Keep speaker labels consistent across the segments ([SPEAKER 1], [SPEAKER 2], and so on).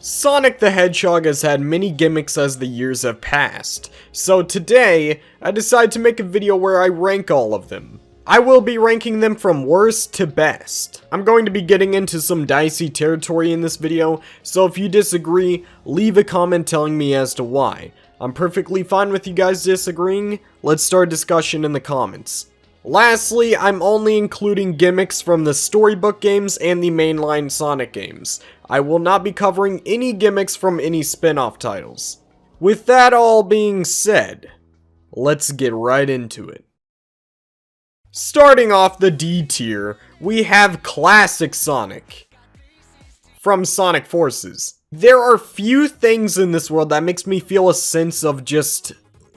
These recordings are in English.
[SPEAKER 1] Sonic the Hedgehog has had many gimmicks as the years have passed, so today, I decided to make a video where I rank all of them. I will be ranking them from worst to best. I'm going to be getting into some dicey territory in this video, so if you disagree, leave a comment telling me as to why. I'm perfectly fine with you guys disagreeing. Let's start a discussion in the comments. Lastly, I'm only including gimmicks from the storybook games and the mainline Sonic games. I will not be covering any gimmicks from any spin-off titles. With that all being said, let's get right into it. Starting off the D tier, we have Classic Sonic from Sonic Forces. There are few things in this world that makes me feel a sense of just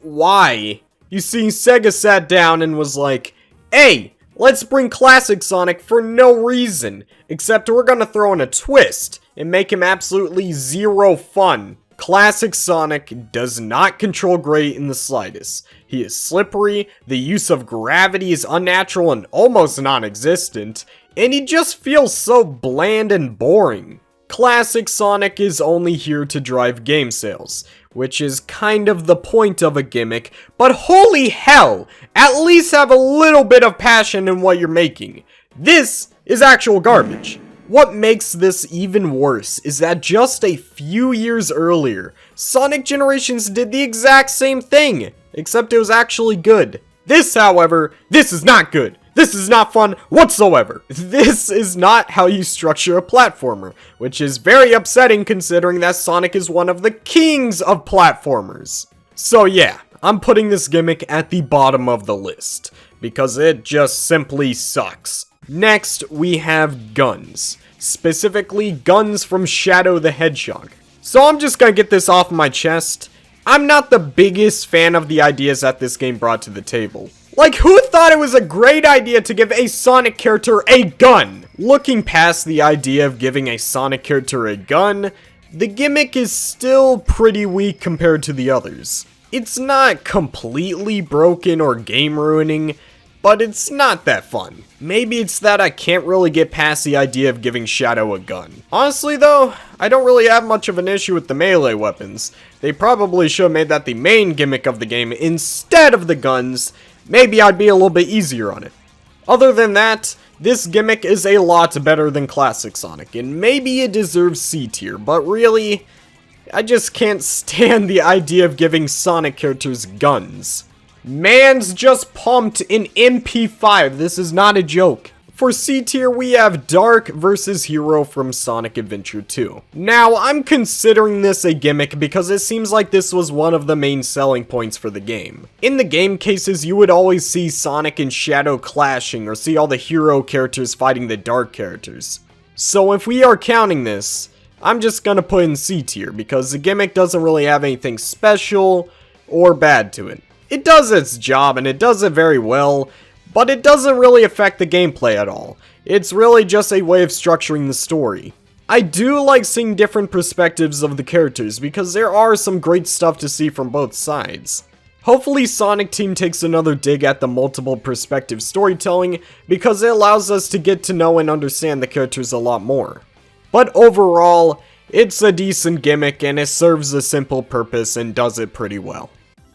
[SPEAKER 1] why. You see, Sega sat down and was like, hey, let's bring Classic Sonic for no reason, except we're gonna throw in a twist and make him absolutely zero fun. Classic Sonic does not control Gray in the slightest. He is slippery, the use of gravity is unnatural and almost non-existent, and he just feels so bland and boring. Classic Sonic is only here to drive game sales, which is kind of the point of a gimmick, but holy hell, at least have a little bit of passion in what you're making. This is actual garbage. What makes this even worse is that just a few years earlier, Sonic Generations did the exact same thing, except it was actually good. This, however, this is not good. This is not fun whatsoever. This is not how you structure a platformer, which is very upsetting considering that Sonic is one of the kings of platformers. So yeah, I'm putting this gimmick at the bottom of the list, because it just simply sucks. Next, we have guns. Specifically, guns from Shadow the Hedgehog. So I'm just gonna get this off my chest. I'm not the biggest fan of the ideas that this game brought to the table. Like, who thought it was a great idea to give a Sonic character a gun? Looking past the idea of giving a Sonic character a gun, the gimmick is still pretty weak compared to the others. It's not completely broken or game ruining, but it's not that fun. Maybe it's that I can't really get past the idea of giving Shadow a gun. Honestly though, I don't really have much of an issue with the melee weapons. They probably should have made that the main gimmick of the game instead of the guns. Maybe I'd be a little bit easier on it. Other than that, this gimmick is a lot better than Classic Sonic, and maybe it deserves C tier, but really, I just can't stand the idea of giving Sonic characters guns. Man's just pumped in MP5, this is not a joke. For C tier, we have Dark vs. Hero from Sonic Adventure 2. Now, I'm considering this a gimmick because it seems like this was one of the main selling points for the game. In the game cases, you would always see Sonic and Shadow clashing or see all the hero characters fighting the Dark characters. So if we are counting this, I'm just gonna put in C tier because the gimmick doesn't really have anything special or bad to it. It does its job and it does it very well, but it doesn't really affect the gameplay at all. It's really just a way of structuring the story. I do like seeing different perspectives of the characters because there are some great stuff to see from both sides. Hopefully Sonic Team takes another dig at the multiple perspective storytelling because it allows us to get to know and understand the characters a lot more. But overall, it's a decent gimmick and it serves a simple purpose and does it pretty well.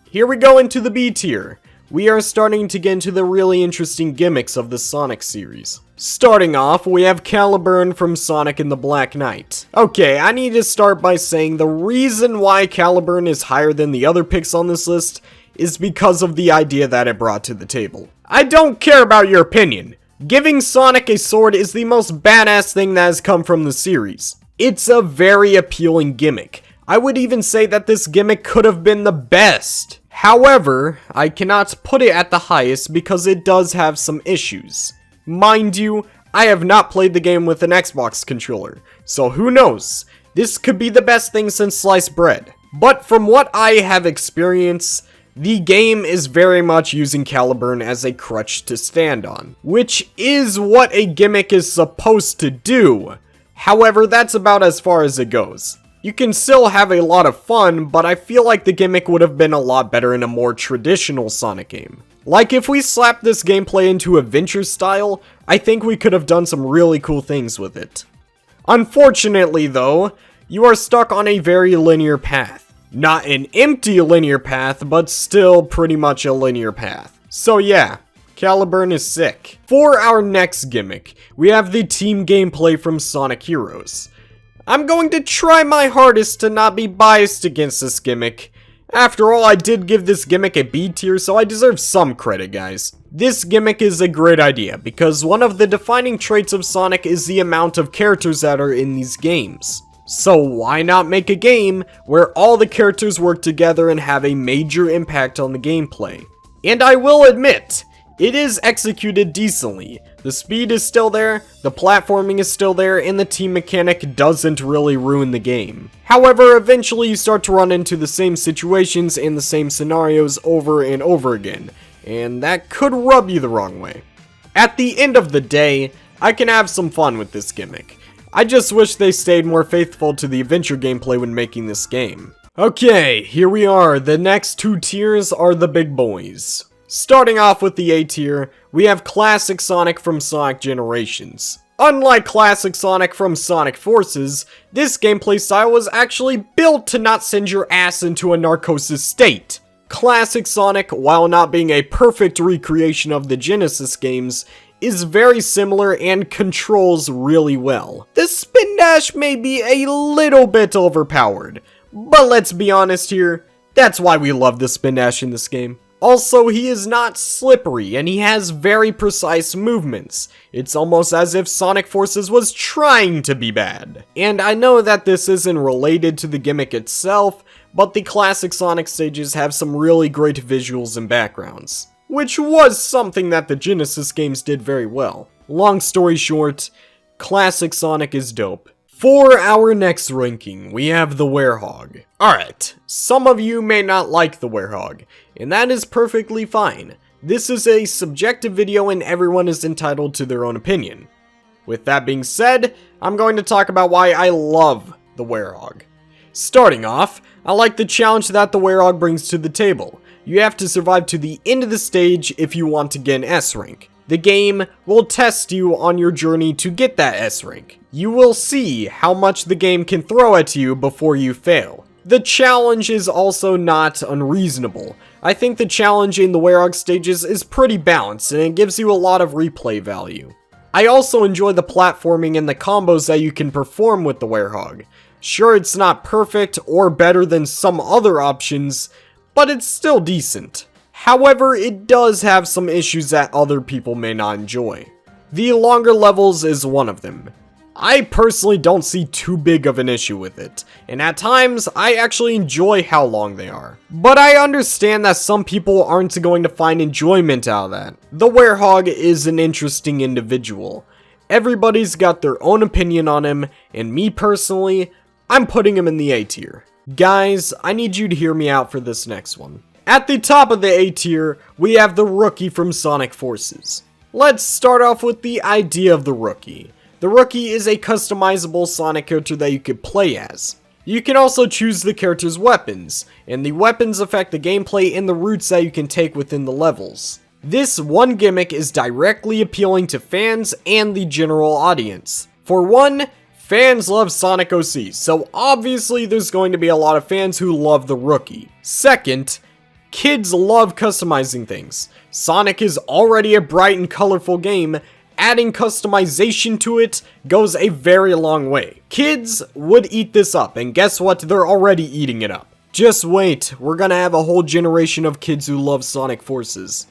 [SPEAKER 1] Here we go into the B tier. We are starting to get into the really interesting gimmicks of the Sonic series. Starting off, we have Caliburn from Sonic and the Black Knight. Okay, I need to start by saying the reason why Caliburn is higher than the other picks on this list is because of the idea that it brought to the table. I don't care about your opinion. Giving Sonic a sword is the most badass thing that has come from the series. It's a very appealing gimmick. I would even say that this gimmick could have been the best. However, I cannot put it at the highest because it does have some issues. Mind you, I have not played the game with an Xbox controller, so who knows, this could be the best thing since sliced bread. But from what I have experienced, the game is very much using Caliburn as a crutch to stand on, which is what a gimmick is supposed to do. However, that's about as far as it goes. You can still have a lot of fun, but I feel like the gimmick would have been a lot better in a more traditional Sonic game. Like if we slapped this gameplay into adventure style, I think we could have done some really cool things with it. Unfortunately though, you are stuck on a very linear path. Not an empty linear path, but still pretty much a linear path. So yeah, Caliburn is sick. For our next gimmick, we have the team gameplay from Sonic Heroes. I'm going to try my hardest to not be biased against this gimmick. After all, I did give this gimmick a B tier, so I deserve some credit, guys. This gimmick is a great idea, because one of the defining traits of Sonic is the amount of characters that are in these games. So why not make a game where all the characters work together and have a major impact on the gameplay? And I will admit, it is executed decently. The speed is still there, the platforming is still there, and the team mechanic doesn't really ruin the game. However, eventually you start to run into the same situations and the same scenarios over and over again, and that could rub you the wrong way. At the end of the day, I can have some fun with this gimmick. I just wish they stayed more faithful to the adventure gameplay when making this game. Okay, here we are. The next two tiers are the big boys. Starting off with the A tier, we have Classic Sonic from Sonic Generations. Unlike Classic Sonic from Sonic Forces, this gameplay style was actually built to not send your ass into a narcosis state. Classic Sonic, while not being a perfect recreation of the Genesis games, is very similar and controls really well. The spin dash may be a little bit overpowered, but let's be honest here, that's why we love the spin dash in this game. Also, he is not slippery, and he has very precise movements. It's almost as if Sonic Forces was trying to be bad. And I know that this isn't related to the gimmick itself, but the classic Sonic stages have some really great visuals and backgrounds, which was something that the Genesis games did very well. Long story short, classic Sonic is dope. For our next ranking, we have the Werehog. Alright, some of you may not like the Werehog, and that is perfectly fine. This is a subjective video and everyone is entitled to their own opinion. With that being said, I'm going to talk about why I love the Werehog. Starting off, I like the challenge that the Werehog brings to the table. You have to survive to the end of the stage if you want to get an S rank. The game will test you on your journey to get that S rank. You will see how much the game can throw at you before you fail. The challenge is also not unreasonable. I think the challenge in the Werehog stages is pretty balanced and it gives you a lot of replay value. I also enjoy the platforming and the combos that you can perform with the Werehog. Sure, it's not perfect or better than some other options, but it's still decent. However, it does have some issues that other people may not enjoy. The longer levels is one of them. I personally don't see too big of an issue with it, and at times, I actually enjoy how long they are. But I understand that some people aren't going to find enjoyment out of that. The Werehog is an interesting individual. Everybody's got their own opinion on him, and me personally, I'm putting him in the A tier. Guys, I need you to hear me out for this next one. At the top of the A tier, we have the Rookie from Sonic Forces. Let's start off with the idea of the Rookie. The Rookie is a customizable Sonic character that you could play as. You can also choose the character's weapons, and the weapons affect the gameplay and the routes that you can take within the levels. This one gimmick is directly appealing to fans and the general audience. For one, fans love Sonic OC, so obviously there's going to be a lot of fans who love the Rookie. Second, kids love customizing things. Sonic is already a bright and colorful game. Adding customization to it goes a very long way. Kids would eat this up, and guess what? They're already eating it up. Just wait, we're gonna have a whole generation of kids who love Sonic Forces.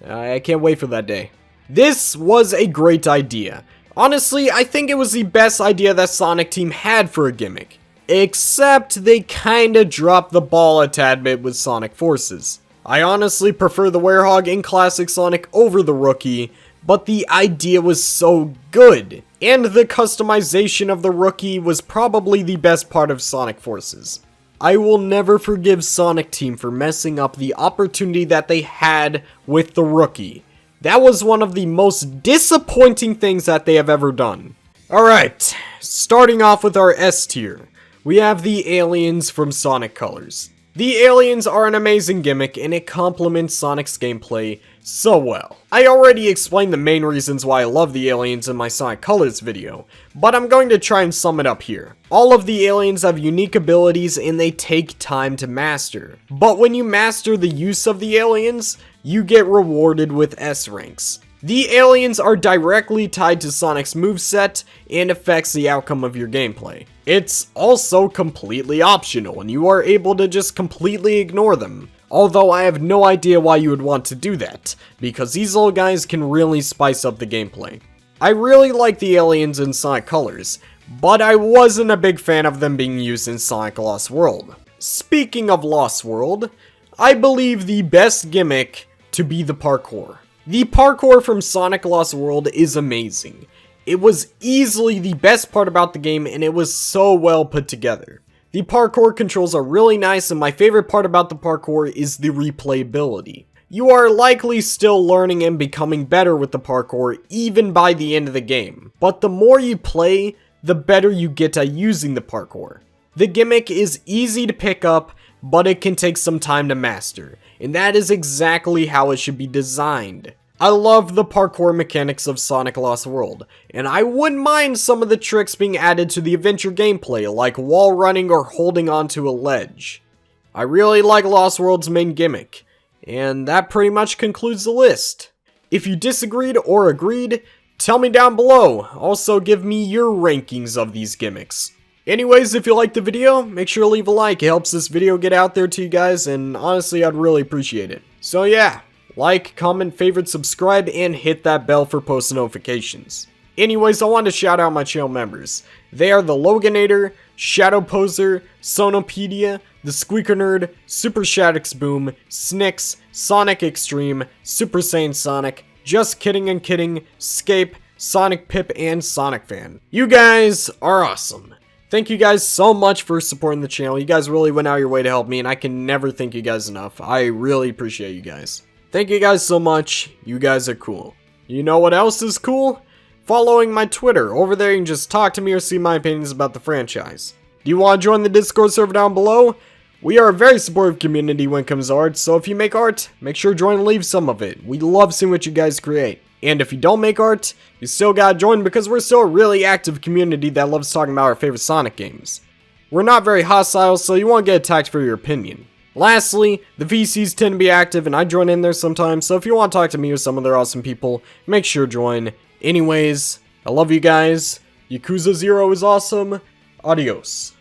[SPEAKER 1] I can't wait for that day. This was a great idea. Honestly, I think it was the best idea that Sonic Team had for a gimmick. Except they kinda dropped the ball a tad bit with Sonic Forces. I honestly prefer the Werehog in Classic Sonic over the Rookie, but the idea was so good. And the customization of the Rookie was probably the best part of Sonic Forces. I will never forgive Sonic Team for messing up the opportunity that they had with the Rookie. That was one of the most disappointing things that they have ever done. Alright, starting off with our S tier, we have the aliens from Sonic Colors. The aliens are an amazing gimmick and it complements Sonic's gameplay, So well, I already explained the main reasons why I love the aliens in my Sonic Colors video, but I'm going to try and sum it up here. All of the aliens have unique abilities and they take time to master. But when you master the use of the aliens, you get rewarded with S ranks. The aliens are directly tied to Sonic's moveset and affects the outcome of your gameplay. It's also completely optional and you are able to just completely ignore them. Although I have no idea why you would want to do that, because these little guys can really spice up the gameplay. I really like the aliens in Sonic Colors, but I wasn't a big fan of them being used in Sonic Lost World. Speaking of Lost World, I believe the best gimmick to be the parkour. The parkour from Sonic Lost World is amazing. It was easily the best part about the game and it was so well put together. The parkour controls are really nice and my favorite part about the parkour is the replayability. You are likely still learning and becoming better with the parkour even by the end of the game, but the more you play, the better you get at using the parkour. The gimmick is easy to pick up, but it can take some time to master, and that is exactly how it should be designed. I love the parkour mechanics of Sonic Lost World, and I wouldn't mind some of the tricks being added to the adventure gameplay, like wall running or holding onto a ledge. I really like Lost World's main gimmick, and that pretty much concludes the list. If you disagreed or agreed, tell me down below. Also, give me your rankings of these gimmicks. Anyways, if you liked the video, make sure to leave a like. It helps this video get out there to you guys, and honestly, I'd really appreciate it. So yeah. Like, comment, favorite, subscribe, and hit that bell for post notifications. Anyways, I want to shout out my channel members. They are the Loganator, Shadow Poser, Sonopedia, The Squeaker Nerd, Super Shaddix Boom, Snicks, Sonic Extreme, Super Saiyan Sonic, Just Kidding and Kidding, Scape, Sonic Pip, and Sonic Fan. You guys are awesome. Thank you guys so much for supporting the channel. You guys really went out of your way to help me, and I can never thank you guys enough. I really appreciate you guys. Thank you guys so much. You guys are cool. You know what else is cool? Following my Twitter. Over there you can just talk to me or see my opinions about the franchise. Do you want to join the Discord server down below? We are a very supportive community when it comes to art, so if you make art, make sure to join and leave some of it. We love seeing what you guys create. And if you don't make art, you still gotta join because we're still a really active community that loves talking about our favorite Sonic games. We're not very hostile, so you won't get attacked for your opinion. Lastly, the VCs tend to be active and I join in there sometimes, so if you want to talk to me or some other awesome people, make sure to join. Anyways, I love you guys. Yakuza 0 is awesome. Adios.